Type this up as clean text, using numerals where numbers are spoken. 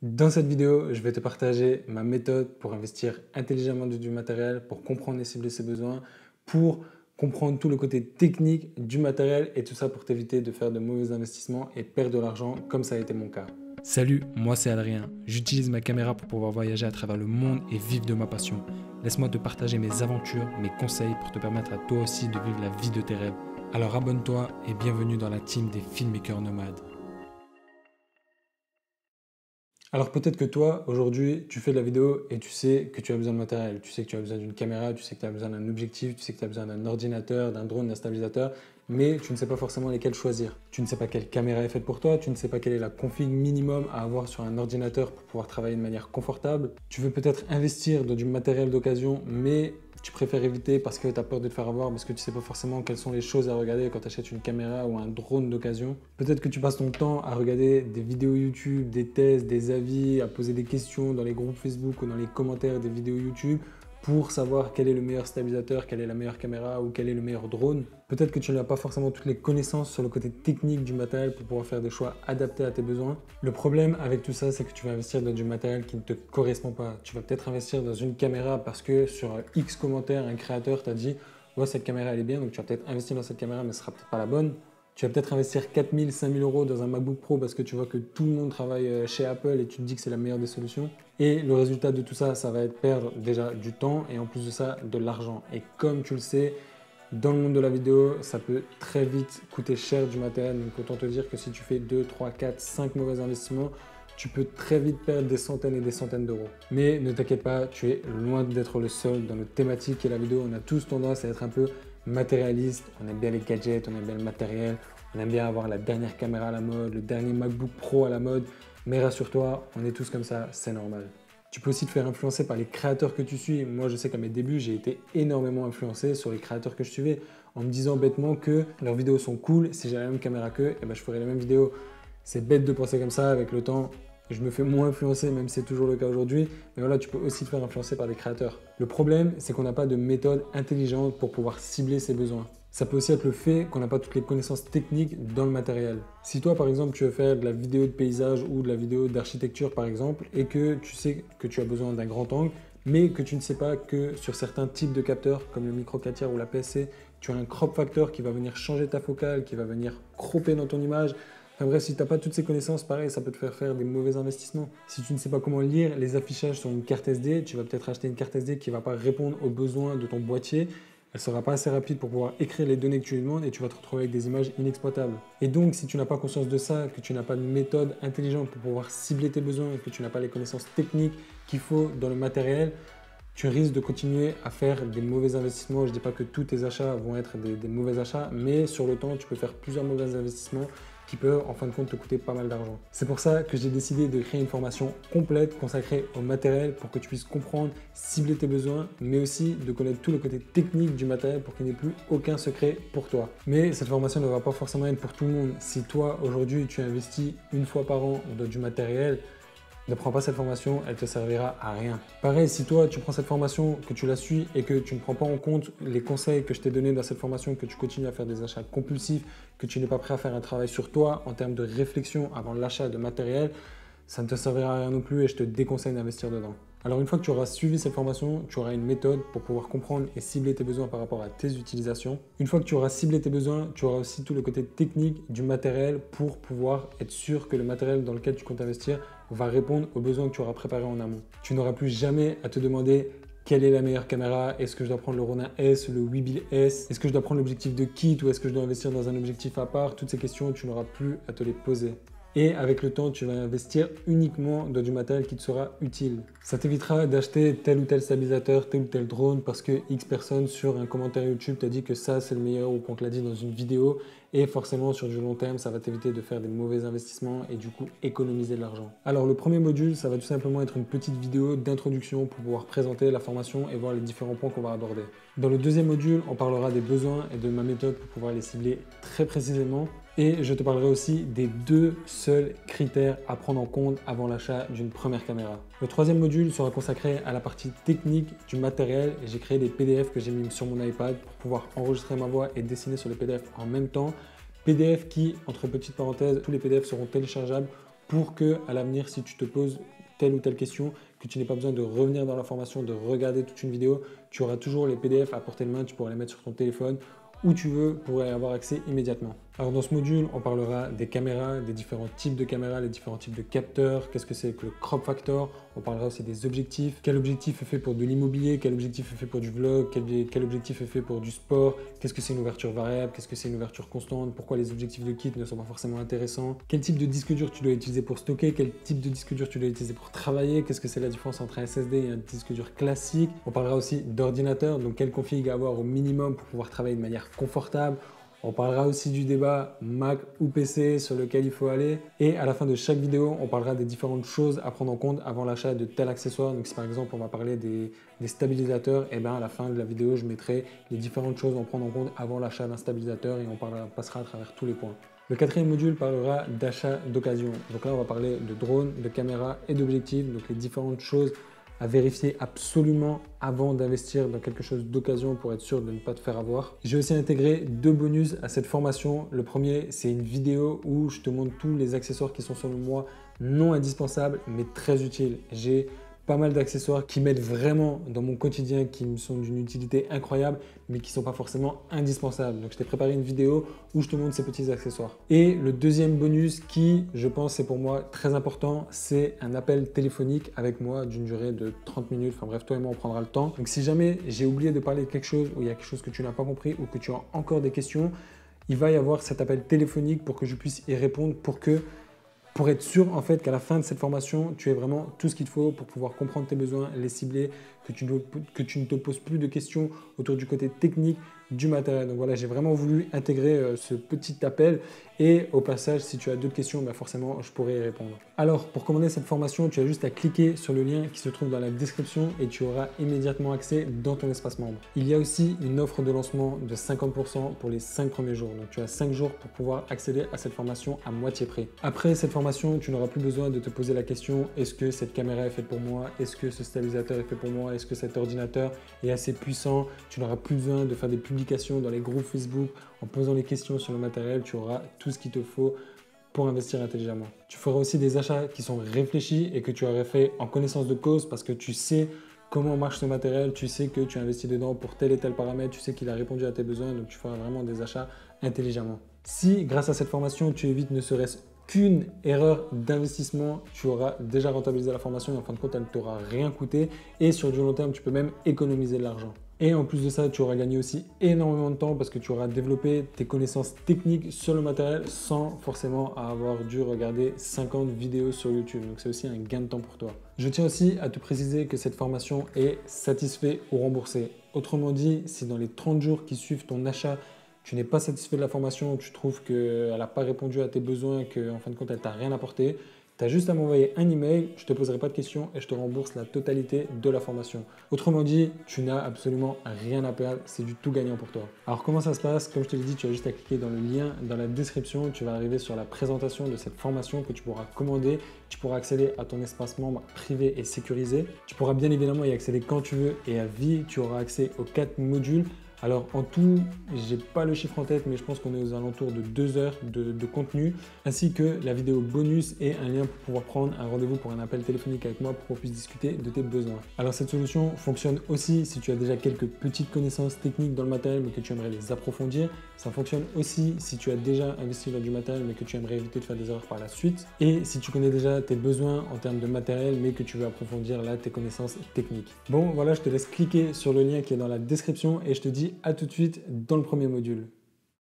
Dans cette vidéo, je vais te partager ma méthode pour investir intelligemment du matériel, pour comprendre et cibler ses besoins, pour comprendre tout le côté technique du matériel et tout ça pour t'éviter de faire de mauvais investissements et perdre de l'argent comme ça a été mon cas. Salut, moi c'est Adrien. J'utilise ma caméra pour pouvoir voyager à travers le monde et vivre de ma passion. Laisse-moi te partager mes aventures, mes conseils pour te permettre à toi aussi de vivre la vie de tes rêves. Alors abonne-toi et bienvenue dans la team des filmmakers nomades. Alors peut-être que toi, aujourd'hui, tu fais de la vidéo et tu sais que tu as besoin de matériel. Tu sais que tu as besoin d'une caméra, tu sais que tu as besoin d'un objectif, tu sais que tu as besoin d'un ordinateur, d'un drone, d'un stabilisateur, mais tu ne sais pas forcément lesquels choisir. Tu ne sais pas quelle caméra est faite pour toi, tu ne sais pas quelle est la config minimum à avoir sur un ordinateur pour pouvoir travailler de manière confortable. Tu veux peut-être investir dans du matériel d'occasion, mais tu préfères éviter parce que tu as peur de te faire avoir, parce que tu ne sais pas forcément quelles sont les choses à regarder quand tu achètes une caméra ou un drone d'occasion. Peut-être que tu passes ton temps à regarder des vidéos YouTube, des tests, des avis, à poser des questions dans les groupes Facebook ou dans les commentaires des vidéos YouTube pour savoir quel est le meilleur stabilisateur, quelle est la meilleure caméra ou quel est le meilleur drone. Peut-être que tu n'as pas forcément toutes les connaissances sur le côté technique du matériel pour pouvoir faire des choix adaptés à tes besoins. Le problème avec tout ça, c'est que tu vas investir dans du matériel qui ne te correspond pas. Tu vas peut-être investir dans une caméra parce que sur X commentaires, un créateur t'a dit « Ouais, cette caméra elle est bien », donc tu vas peut-être investir dans cette caméra mais ce ne sera peut-être pas la bonne. Tu vas peut-être investir 4 000, 5 000 euros dans un MacBook Pro parce que tu vois que tout le monde travaille chez Apple et tu te dis que c'est la meilleure des solutions. Et le résultat de tout ça, ça va être perdre déjà du temps et en plus de ça, de l'argent. Et comme tu le sais, dans le monde de la vidéo, ça peut très vite coûter cher du matériel. Donc autant te dire que si tu fais 2, 3, 4, 5 mauvais investissements, tu peux très vite perdre des centaines et des centaines d'euros. Mais ne t'inquiète pas, tu es loin d'être le seul dans notre thématique qui est la vidéo. On a tous tendance à être un peu matérialiste, on aime bien les gadgets, on aime bien le matériel, on aime bien avoir la dernière caméra à la mode, le dernier MacBook Pro à la mode, mais rassure-toi, on est tous comme ça, c'est normal. Tu peux aussi te faire influencer par les créateurs que tu suis. Moi, je sais qu'à mes débuts, j'ai été énormément influencé sur les créateurs que je suivais en me disant bêtement que leurs vidéos sont cool, si j'ai la même caméra qu'eux, eh ben, je ferais les mêmes vidéos. C'est bête de penser comme ça avec le temps. Je me fais moins influencer, même si c'est toujours le cas aujourd'hui. Mais voilà, tu peux aussi te faire influencer par des créateurs. Le problème, c'est qu'on n'a pas de méthode intelligente pour pouvoir cibler ses besoins. Ça peut aussi être le fait qu'on n'a pas toutes les connaissances techniques dans le matériel. Si toi, par exemple, tu veux faire de la vidéo de paysage ou de la vidéo d'architecture, par exemple, et que tu sais que tu as besoin d'un grand angle, mais que tu ne sais pas que sur certains types de capteurs, comme le micro 4 tiers ou la PSC, tu as un crop factor qui va venir changer ta focale, qui va venir cropper dans ton image. Enfin bref, si tu n'as pas toutes ces connaissances, pareil, ça peut te faire des mauvais investissements. Si tu ne sais pas comment lire les affichages sur une carte SD, tu vas peut-être acheter une carte SD qui ne va pas répondre aux besoins de ton boîtier. Elle ne sera pas assez rapide pour pouvoir écrire les données que tu lui demandes et tu vas te retrouver avec des images inexploitables. Et donc, si tu n'as pas conscience de ça, que tu n'as pas de méthode intelligente pour pouvoir cibler tes besoins et que tu n'as pas les connaissances techniques qu'il faut dans le matériel, tu risques de continuer à faire des mauvais investissements. Je ne dis pas que tous tes achats vont être des mauvais achats, mais sur le temps, tu peux faire plusieurs mauvais investissements qui peuvent en fin de compte te coûter pas mal d'argent. C'est pour ça que j'ai décidé de créer une formation complète consacrée au matériel pour que tu puisses comprendre, cibler tes besoins, mais aussi de connaître tout le côté technique du matériel pour qu'il n'y ait plus aucun secret pour toi. Mais cette formation ne va pas forcément être pour tout le monde. Si toi, aujourd'hui, tu investis une fois par an dans du matériel, ne prends pas cette formation, elle te servira à rien. Pareil, si toi tu prends cette formation, que tu la suis et que tu ne prends pas en compte les conseils que je t'ai donnés dans cette formation, que tu continues à faire des achats compulsifs, que tu n'es pas prêt à faire un travail sur toi en termes de réflexion avant l'achat de matériel, ça ne te servira à rien non plus et je te déconseille d'investir dedans. Alors une fois que tu auras suivi cette formation, tu auras une méthode pour pouvoir comprendre et cibler tes besoins par rapport à tes utilisations. Une fois que tu auras ciblé tes besoins, tu auras aussi tout le côté technique du matériel pour pouvoir être sûr que le matériel dans lequel tu comptes investir va répondre aux besoins que tu auras préparés en amont. Tu n'auras plus jamais à te demander quelle est la meilleure caméra, est-ce que je dois prendre le Ronin S, le Weebill S, est-ce que je dois prendre l'objectif de kit ou est-ce que je dois investir dans un objectif à part. Toutes ces questions, tu n'auras plus à te les poser. Et avec le temps, tu vas investir uniquement dans du matériel qui te sera utile. Ça t'évitera d'acheter tel ou tel stabilisateur, tel ou tel drone parce que X personne sur un commentaire YouTube t'a dit que ça c'est le meilleur ou qu'on te l'a dit dans une vidéo. Et forcément sur du long terme, ça va t'éviter de faire des mauvais investissements et du coup économiser de l'argent. Alors le premier module, ça va tout simplement être une petite vidéo d'introduction pour pouvoir présenter la formation et voir les différents points qu'on va aborder. Dans le deuxième module, on parlera des besoins et de ma méthode pour pouvoir les cibler très précisément. Et je te parlerai aussi des 2 seuls critères à prendre en compte avant l'achat d'une première caméra. Le troisième module sera consacré à la partie technique du matériel et j'ai créé des PDF que j'ai mis sur mon iPad pour pouvoir enregistrer ma voix et dessiner sur les PDF en même temps. PDF qui, entre petites parenthèses, tous les PDF seront téléchargeables pour que à l'avenir, si tu te poses telle ou telle question, que tu n'aies pas besoin de revenir dans la formation, de regarder toute une vidéo, tu auras toujours les PDF à portée de main, tu pourras les mettre sur ton téléphone, où tu veux pour y avoir accès immédiatement. Alors dans ce module, on parlera des caméras, des différents types de caméras, les différents types de capteurs, qu'est-ce que c'est que le crop factor, on parlera aussi des objectifs, quel objectif est fait pour de l'immobilier, quel objectif est fait pour du vlog, quel objectif est fait pour du sport, qu'est-ce que c'est une ouverture variable, qu'est-ce que c'est une ouverture constante, pourquoi les objectifs de kit ne sont pas forcément intéressants, quel type de disque dur tu dois utiliser pour stocker, quel type de disque dur tu dois utiliser pour travailler, qu'est-ce que c'est la différence entre un SSD et un disque dur classique. On parlera aussi d'ordinateur, donc quelle config avoir au minimum pour pouvoir travailler de manière confortable. On parlera aussi du débat Mac ou PC sur lequel il faut aller. Et à la fin de chaque vidéo, on parlera des différentes choses à prendre en compte avant l'achat de tel accessoire. Donc si par exemple on va parler des stabilisateurs, et bien à la fin de la vidéo, je mettrai les différentes choses à prendre en compte avant l'achat d'un stabilisateur et on passera à travers tous les points. Le quatrième module parlera d'achat d'occasion. Donc là, on va parler de drones, de caméras et d'objectifs. Donc les différentes choses à vérifier absolument avant d'investir dans quelque chose d'occasion pour être sûr de ne pas te faire avoir. J'ai aussi intégré 2 bonus à cette formation. Le premier, c'est une vidéo où je te montre tous les accessoires qui sont selon moi non indispensables mais très utiles. J'ai pas mal d'accessoires qui m'aident vraiment dans mon quotidien, qui me sont d'une utilité incroyable, mais qui ne sont pas forcément indispensables. Donc, je t'ai préparé une vidéo où je te montre ces petits accessoires. Et le deuxième bonus qui, je pense, c'est pour moi très important, c'est un appel téléphonique avec moi d'une durée de 30 minutes. Enfin bref, toi et moi, on prendra le temps. Donc, si jamais j'ai oublié de parler de quelque chose ou il y a quelque chose que tu n'as pas compris ou que tu as encore des questions, il va y avoir cet appel téléphonique pour que je puisse y répondre, pour être sûr en fait qu'à la fin de cette formation, tu aies vraiment tout ce qu'il te faut pour pouvoir comprendre tes besoins, les cibler, que tu ne te poses plus de questions autour du côté technique du matériel. Donc voilà, j'ai vraiment voulu intégrer ce petit appel et au passage, si tu as d'autres questions, forcément, je pourrai y répondre. Alors, pour commander cette formation, tu as juste à cliquer sur le lien qui se trouve dans la description et tu auras immédiatement accès dans ton espace membre. Il y a aussi une offre de lancement de 50% pour les 5 premiers jours. Donc, tu as 5 jours pour pouvoir accéder à cette formation à moitié prix. Après cette formation, tu n'auras plus besoin de te poser la question, est-ce que cette caméra est faite pour moi? Est-ce que ce stabilisateur est fait pour moi? Est-ce que cet ordinateur est assez puissant? Tu n'auras plus besoin de faire des publications dans les groupes Facebook en posant les questions sur le matériel. Tu auras tout ce qu'il te faut pour investir intelligemment. Tu feras aussi des achats qui sont réfléchis et que tu aurais fait en connaissance de cause parce que tu sais comment marche ce matériel, tu sais que tu as investi dedans pour tel et tel paramètre, tu sais qu'il a répondu à tes besoins, donc tu feras vraiment des achats intelligemment. Si grâce à cette formation, tu évites ne serait-ce qu'une erreur d'investissement, tu auras déjà rentabilisé la formation et en fin de compte, elle ne t'aura rien coûté et sur du long terme, tu peux même économiser de l'argent. Et en plus de ça, tu auras gagné aussi énormément de temps parce que tu auras développé tes connaissances techniques sur le matériel sans forcément avoir dû regarder 50 vidéos sur YouTube. Donc c'est aussi un gain de temps pour toi. Je tiens aussi à te préciser que cette formation est satisfait ou remboursée. Autrement dit, si dans les 30 jours qui suivent ton achat, tu n'es pas satisfait de la formation, tu trouves qu'elle n'a pas répondu à tes besoins, qu'en fin de compte, elle t'a rien apporté, tu as juste à m'envoyer un email, je ne te poserai pas de questions et je te rembourse la totalité de la formation. Autrement dit, tu n'as absolument rien à perdre, c'est du tout gagnant pour toi. Alors comment ça se passe? Comme je te l'ai dit, tu as juste à cliquer dans le lien dans la description, tu vas arriver sur la présentation de cette formation que tu pourras commander, tu pourras accéder à ton espace membre privé et sécurisé. Tu pourras bien évidemment y accéder quand tu veux et à vie, tu auras accès aux 4 modules. Alors en tout, j'ai pas le chiffre en tête, mais je pense qu'on est aux alentours de 2 heures de contenu, ainsi que la vidéo bonus et un lien pour pouvoir prendre un rendez-vous pour un appel téléphonique avec moi pour qu'on puisse discuter de tes besoins. Alors cette solution fonctionne aussi si tu as déjà quelques petites connaissances techniques dans le matériel mais que tu aimerais les approfondir. Ça fonctionne aussi si tu as déjà investi dans du matériel mais que tu aimerais éviter de faire des erreurs par la suite. Et si tu connais déjà tes besoins en termes de matériel mais que tu veux approfondir là tes connaissances techniques. Bon voilà, je te laisse cliquer sur le lien qui est dans la description et je te dis à tout de suite dans le premier module.